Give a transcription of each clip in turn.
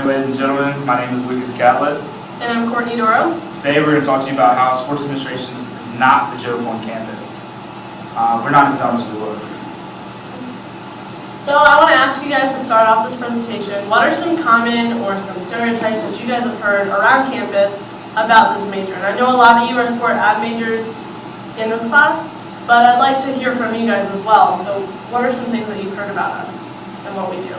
ladies and gentlemen. My name is Lucas Catlett. And I'm Courtney Doro. Today we're going to talk to you about how sports administration is not the joke on campus. We're not as dumb as we look. So I want to ask you guys to start off this presentation. What are some common or some stereotypes that you guys have heard around campus about this major? And I know a lot of you are sport ad majors in this class, but I'd like to hear from you guys as well. So what are some things that you've heard about us and what we do?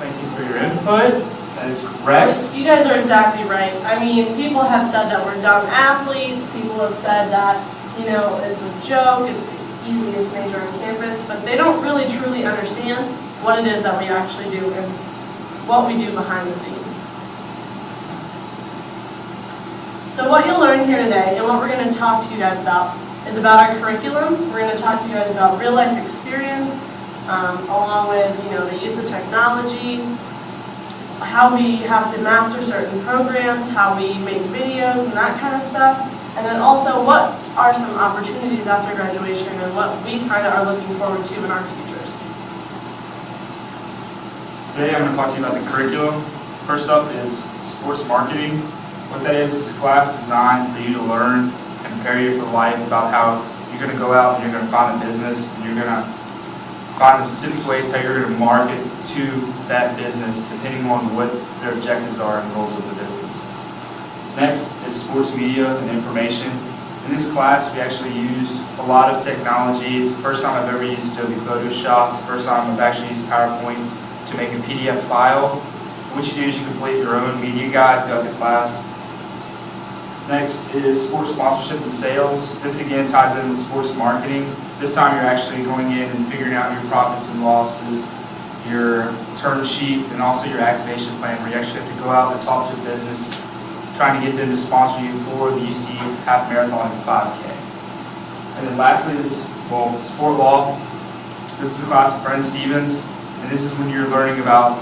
Thank you for your input. That is correct. You guys are exactly right. I mean, people have said that we're dumb athletes. People have said that, you know, it's a joke. It's the easiest major on campus. But they don't really truly understand what it is that we actually do and what we do behind the scenes. So what you'll learn here today and what we're going to talk to you guys about is about our curriculum. We're going to talk to you guys about real life experience, along with, you know, the use of technology, how we have to master certain programs, how we make videos and that kind of stuff, and then also what are some opportunities after graduation and what we kind of are looking forward to in our futures. Today I'm going to talk to you about the curriculum. First up is sports marketing. What that is a class designed for you to learn and prepare you for life about how you're going to go out and you're going to find a business and you're going to find specific ways how you're going to market to that business depending on what their objectives are and goals of the business. Next is sports media and information. In this class we actually used a lot of technologies. First time I've ever used Adobe Photoshop. It's the first time I've actually used PowerPoint to make a PDF file. What you do is you complete your own media guide throughout the class. Next is sports sponsorship and sales. This again ties in with sports marketing. This time you're actually going in and figuring out your profits and losses, your term sheet, and also your activation plan where you actually have to go out and talk to the business, trying to get them to sponsor you for the UC Half Marathon and 5K. And then lastly is, sport law. This is a class with Brent Stevens, and this is when you're learning about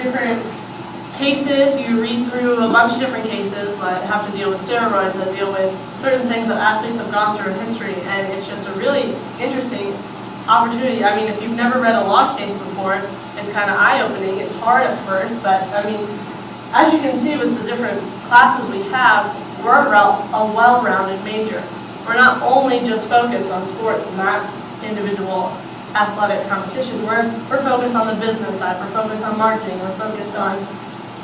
different cases. You read through a bunch of different cases that have to deal with steroids, that deal with certain things that athletes have gone through in history, and it's just a really interesting opportunity. I mean, if you've never read a law case before, it's kind of eye-opening. It's hard at first, but I mean, as you can see with the different classes we have, we're a well-rounded major. We're not only just focused on sports and that individual athletic competition. We're focused on the business side. We're focused on marketing. We're focused on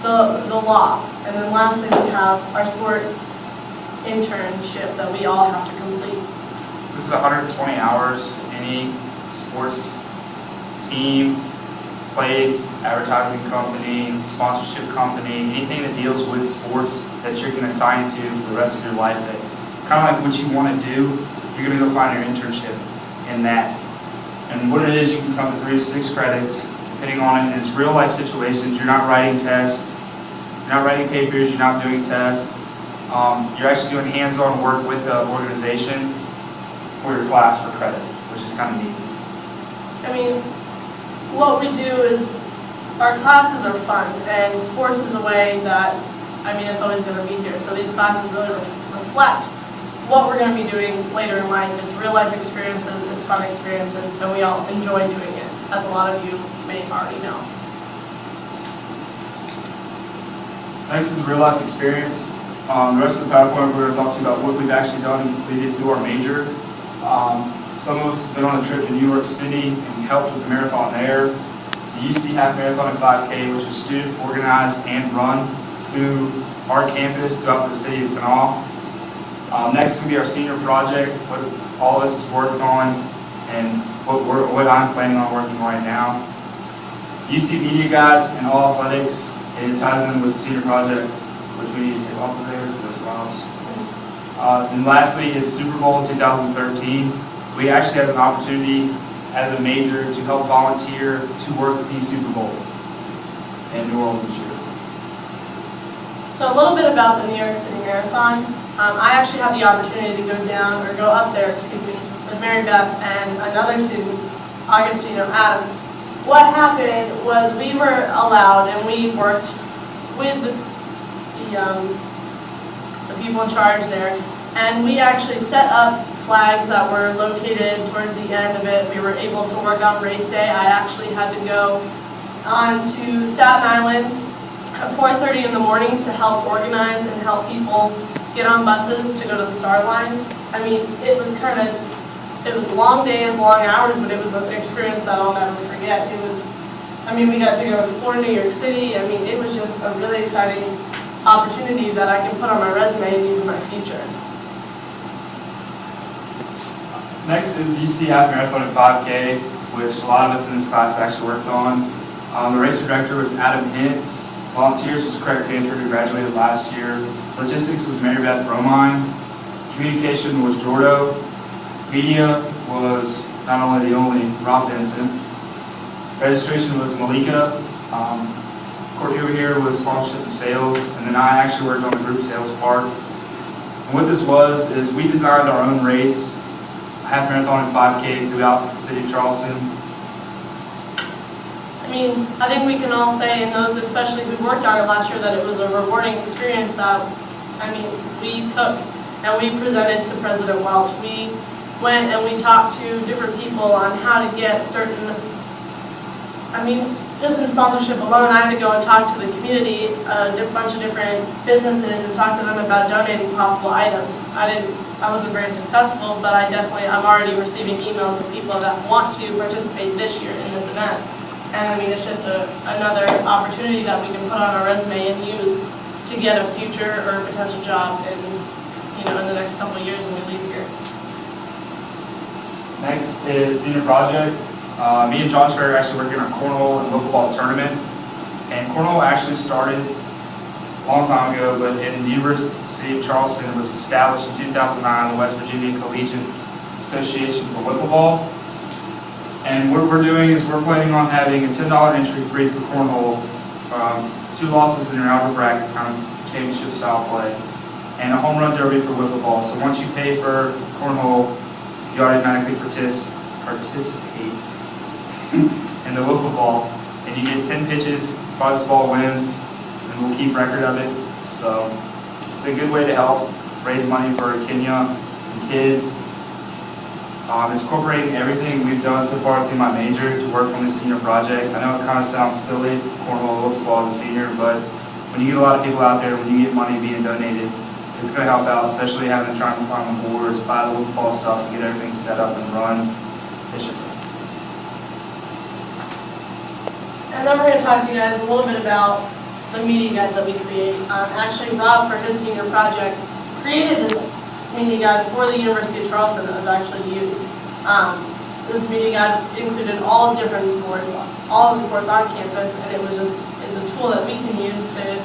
the law. And then lastly, we have our sport internship that we all have to complete. This is 120 hours to any sports team, place, advertising company, sponsorship company, anything that deals with sports that you're going to tie into for the rest of your life. That kind of like what you want to do, you're going to go find your internship in that. And what it is, you can come to 3 to 6 credits, depending on it. And it's real life situations. You're not writing tests, you're not writing papers, you're not doing tests. You're actually doing hands-on work with the organization for your class for credit, which is kind of neat. I mean, what we do is, our classes are fun, and sports is a way that, I mean, it's always going to be here. So these classes really reflect what we're going to be doing later in life. It's real life experiences, it's fun experiences, and we all enjoy doing it, as a lot of you may already know. Next is real life experience. The rest of the PowerPoint we're going to talk to you about what we've actually done and completed through our major. Some of us have been on a trip to New York City and we helped with the marathon there. The UC Half Marathon and 5K, which is student organized and run through our campus throughout the city of Kanawha. Next is going to be our senior project, what all of us has worked on and what I'm planning on working on right now. UC Media Guide and all athletics, it ties in with the senior project, which we need to take off of there for those files. And lastly is Super Bowl 2013. We actually have an opportunity as a major to help volunteer to work the Super Bowl in New Orleans this year. So a little bit about the New York City Marathon. I actually had the opportunity to go up there, with Mary Beth and another student, Augustino Adams. What happened was we were allowed, and we worked with the people in charge there, and we actually set up flags that were located towards the end of it. We were able to work on race day. I actually had to go on to Staten Island at 4:30 in the morning to help organize and help people get on buses to go to the Star Line. I mean, it was long days, long hours, but it was an experience that I'll never forget. We got to go explore New York City. I mean, it was just a really exciting opportunity that I can put on my resume and use in my future. Next is the UC Half Marathon and 5K, which a lot of us in this class actually worked on. The race director was Adam Hintz. Volunteers was Craig Panther, who graduated last year. Logistics was Mary Beth Romine. Communication was Jordo. Media was not only the only, Rob Vincent. Registration was Malika. Courtney over here was sponsorship and sales, and then I actually worked on the group sales part. And what this was is we designed our own race, half marathon and 5K throughout the city of Charleston. I think we can all say, and those especially who worked on it last year, that it was a rewarding experience that, we took and we presented to President Welch. We went and we talked to different people on how to get certain, just in sponsorship alone, I had to go and talk to the community, a bunch of different businesses, and talk to them about donating possible items. I wasn't very successful, but I'm already receiving emails of people that want to participate this year in this event. And it's just another opportunity that we can put on our resume and use to get a future or potential job in the next couple of years when we leave here. Next is senior project. Me and John Schrader are actually working on cornhole and wiffle ball tournament. And cornhole actually started a long time ago, but in the University of Charleston, it was established in 2009, the West Virginia Collegiate Association for Wiffle Ball. And what we're doing is we're planning on having a $10 entry free for cornhole, 2 losses in your outer bracket, kind of championship style play, and a home run derby for wiffle ball. So once you pay for cornhole, you automatically participate in the wiffle ball, and you get 10 pitches, farthest ball wins, and we'll keep record of it. So it's a good way to help raise money for Kenya and kids. It's incorporating everything we've done so far through my major to work on this senior project. I know it kind of sounds silly, cornhole, wiffle ball as a senior, but when you get a lot of people out there, when you get money being donated, it's going to help out, especially having to try and find the boards, buy the wiffle ball stuff, and get everything set up and run efficiently. And then we're going to talk to you guys a little bit about the media guides that we create. Actually, Rob, for his senior project, created this media guide for the University of Charleston that was actually used. This media guide included all different sports, all of the sports on campus, and it's a tool that we can use to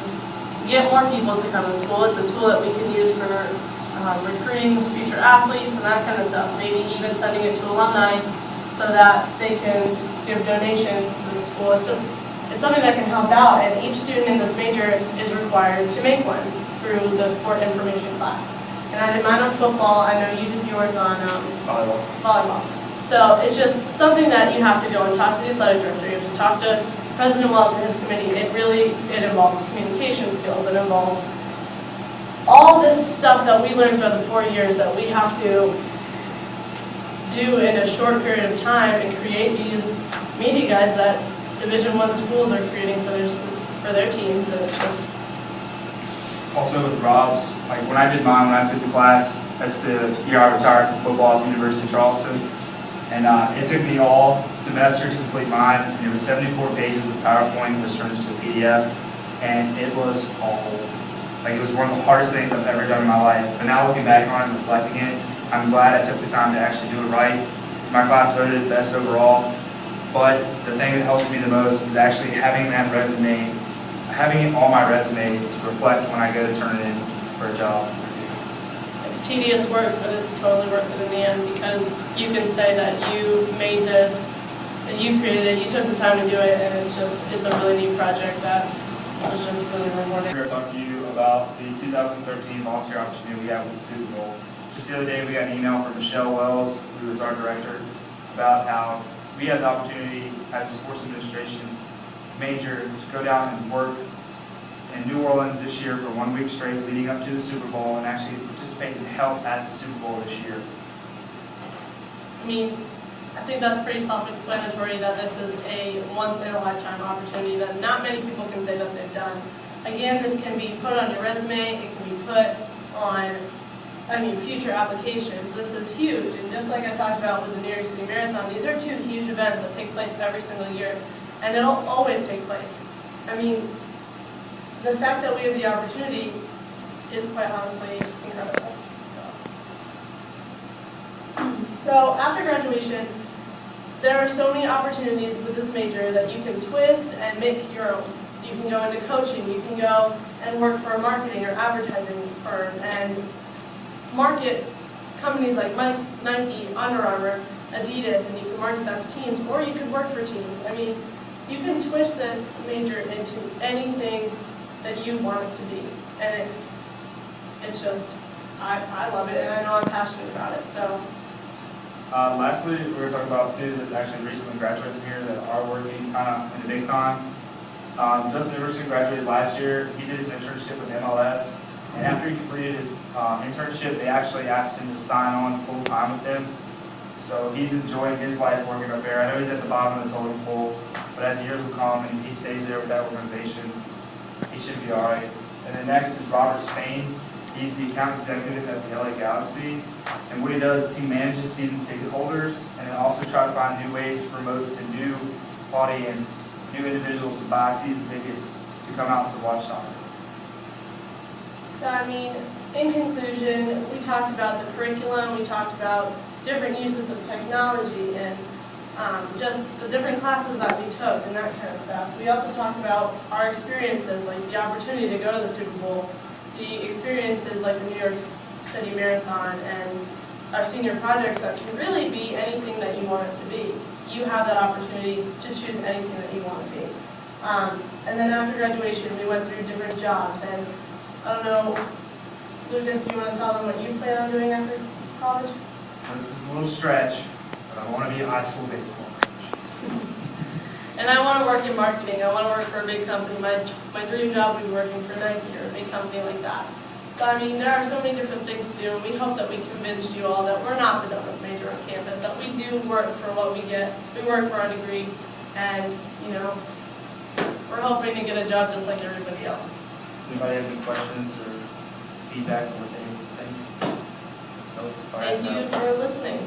get more people to come to school. It's a tool that we can use for recruiting future athletes and that kind of stuff, maybe even sending it to alumni so that they can give donations to the school. It's something that can help out, and each student in this major is required to make one through the sport information class. And I did mine on football. I know you did yours on volleyball. So it's just something that you have to go and talk to the athletic director. You have to talk to President Welch and his committee. It involves communication skills. It involves all this stuff that we learned throughout the 4 years that we have to do in a short period of time and create these media guides that Division I schools are creating for their teams. And it's just also with Rob's, when I did mine, when I took the class, that's the year I retired from football at the University of Charleston. And it took me all semester to complete mine, and it was 74 pages of PowerPoint, which turned into a PDF, and it was awful. It was one of the hardest things I've ever done in my life. But now looking back on it and reflecting it, I'm glad I took the time to actually do it right. It's my class voted best overall. But the thing that helps me the most is actually having that resume, having it on my resume to reflect when I go to turn it in for a job. It's tedious work, but it's totally worth it in the end, because you can say that you made this, that you created it, you took the time to do it, and it's a really neat project that was just really rewarding. I'm going to talk to you about the 2013 volunteer opportunity we had with the Super Bowl. Just the other day we got an email from Michelle Wells, who is our director, about how we had the opportunity as a sports administration major to go down and work in New Orleans this year for 1 week straight leading up to the Super Bowl and actually participate and help at the Super Bowl this year. I mean, I think that's pretty self-explanatory that this is a once-in-a-lifetime opportunity that not many people can say that they've done. Again, this can be put on your resume, it can be put on, future applications. This is huge, and just like I talked about with the New York City Marathon, these are two huge events that take place every single year, and it'll always take place. I mean, the fact that we have the opportunity is quite honestly incredible. So after graduation, there are so many opportunities with this major that you can twist and make your own. You can go into coaching, you can go and work for a marketing or advertising firm and market companies like Nike, Under Armour, Adidas, and you can market that to teams, or you could work for teams. I mean, you can twist this major into anything that you want it to be. And it's just, I love it, and I know I'm passionate about it, so. Lastly, we were talking about two that's actually recently graduated from here that are working kind of in the big time. Justin Emerson graduated last year. He did his internship with MLS, and after he completed his internship, they actually asked him to sign on full time with them. So he's enjoying his life working up there. I know he's at the bottom of the totem pole, but as years will come and if he stays there with that organization, he should be all right. And then next is Robert Spain. He's the account executive at the LA Galaxy. And what he does is he manages season ticket holders and then also try to find new ways to promote to new audience, new individuals to buy season tickets to come out to watch soccer. So in conclusion, we talked about the curriculum, we talked about different uses of technology and just the different classes that we took and that kind of stuff. We also talked about our experiences, like the opportunity to go to the Super Bowl, the experiences like the New York City Marathon, and our senior projects that can really be anything that you want it to be. You have that opportunity to choose anything that you want to be. And then after graduation, we went through different jobs, and I don't know, Lucas, do you want to tell them what you plan on doing after college? This is a little stretch, but I want to be a high school baseball coach. And I want to work in marketing. I want to work for a big company. My dream job would be working for Nike or a big company like that. So there are so many different things to do, and we hope that we convinced you all that we're not the dumbest major on campus, that we do work for what we get. We work for our degree, and we're hoping to get a job just like everybody else. Does anybody have any questions or feedback on what they think? Nope. Thank you for listening.